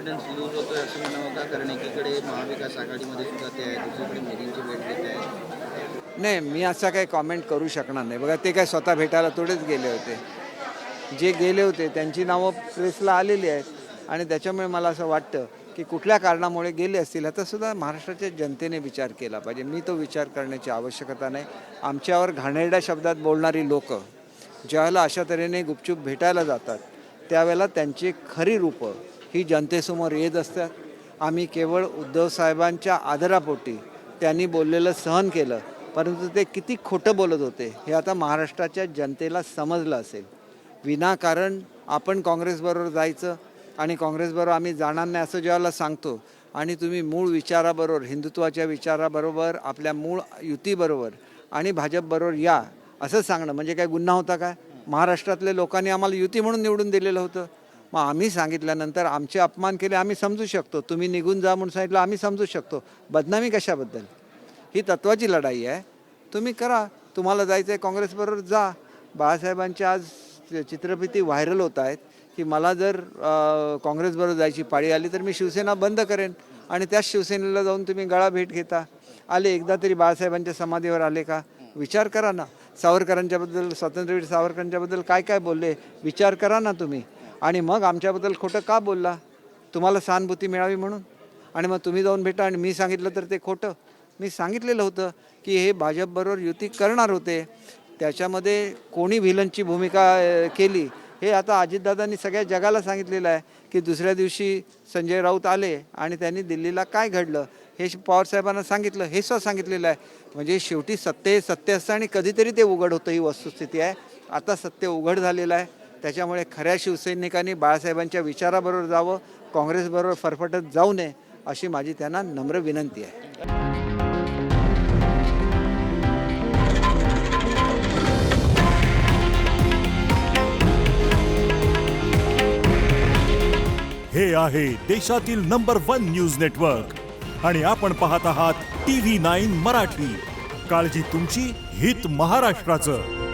Confidence loose होतोय असं म्हणावं का? कारण एकीकडे महाविकास आघाडीमध्ये सुद्धा ते आहे, दुसरीकडे मोदींची भेट घेत आहेत. नाही, मी असा काही कॉमेंट करू शकणार नाही. बघा, ते काय स्वतः भेटायला थोडेच गेले होते. जे गेले होते त्यांची नावं प्रेसला आलेली आहेत आणि त्याच्यामुळे मला असं वाटतं की कुठल्या कारणामुळे गेले असतील आता सुद्धा महाराष्ट्राच्या जनतेने विचार केला पाहिजे. मी तो विचार करण्याची आवश्यकता नाही. आमच्यावर घाणेरड्या शब्दात बोलणारी लोकं ज्यावेळेला अशा तऱ्हेने गुपचूप भेटायला जातात त्यावेळेला त्यांची खरी रूपं ही जनतेसमोर येत असतात. आम्ही केवळ उद्धव साहेबांच्या आदरापोटी त्यांनी बोललेलं सहन केलं, परंतु ते किती खोटं बोलत होते हे आता महाराष्ट्राच्या जनतेला समजलं असेल. विनाकारण आपण काँग्रेसबरोबर जायचं आणि काँग्रेसबरोबर आम्ही जाणार नाही असं ज्यावेळेला सांगतो आणि तुम्ही मूळ विचाराबरोबर, हिंदुत्वाच्या विचाराबरोबर, आपल्या मूळ युतीबरोबर आणि भाजपबरोबर या असं सांगणं म्हणजे काय गुन्हा होता काय? महाराष्ट्रातल्या लोकांनी आम्हाला युती म्हणून निवडून दिलेलं होतं. मग आम्ही सांगितल्यानंतर आमचे अपमान केले आम्ही समजू शकतो. तुम्ही निघून जा म्हणून सांगितलं आम्ही समजू शकतो. बदनामी कशाबद्दल? ही तत्त्वाची लढाई आहे. तुम्ही करा, तुम्हाला जायचं आहे काँग्रेसबरोबर जा. बाळासाहेबांच्या आज चित्रफिती व्हायरल होत आहेत की मला जर काँग्रेसबरोबर जायची पाळी आली तर मी शिवसेना बंद करेन आणि त्याच शिवसेनेला जाऊन तुम्ही गळा भेट घेता. आले एकदा तरी बाळासाहेबांच्या समाधीवर आले का? विचार करा ना. सावरकरांच्याबद्दल, स्वातंत्र्यवीर सावरकरांच्याबद्दल काय काय बोलले विचार करा ना तुम्ही. आणि मग आमच्याबद्दल खोटं का बोलला? तुम्हाला सहानुभूती मिळावी म्हणून. आणि मग तुम्ही जाऊन भेटा आणि मी सांगितलं तर ते खोटं. मी सांगितलेलं होतं की हे भाजपबरोबर युती करणार होते. त्याच्यामध्ये कोणी व्हिलनची भूमिका केली हे आता अजितदादांनी सगळ्या जगाला सांगितलेलं आहे की दुसऱ्या दिवशी संजय राऊत आले आणि त्यांनी दिल्लीला काय घडलं हे पवारसाहेबांना सांगितलं, हे सुद्धा सांगितलेलं आहे. म्हणजे शेवटी सत्य असतं आणि कधीतरी ते उघड होतं, ही वस्तुस्थिती आहे. आता सत्य उघड झालेलं आहे. त्याच्यामुळे खऱ्या शिवसैनिकांनी बाळासाहेबांच्या विचाराबरोबर जावं, काँग्रेसबरोबर फरफटत जाऊ नये अशी माझी त्यांना नम्र विनंती आहे. हे आहे देशातील नंबर 1 न्यूज नेटवर्क आणि आपण पाहत आहात TV9 मराठी. काळजी तुमची, हित महाराष्ट्राचं.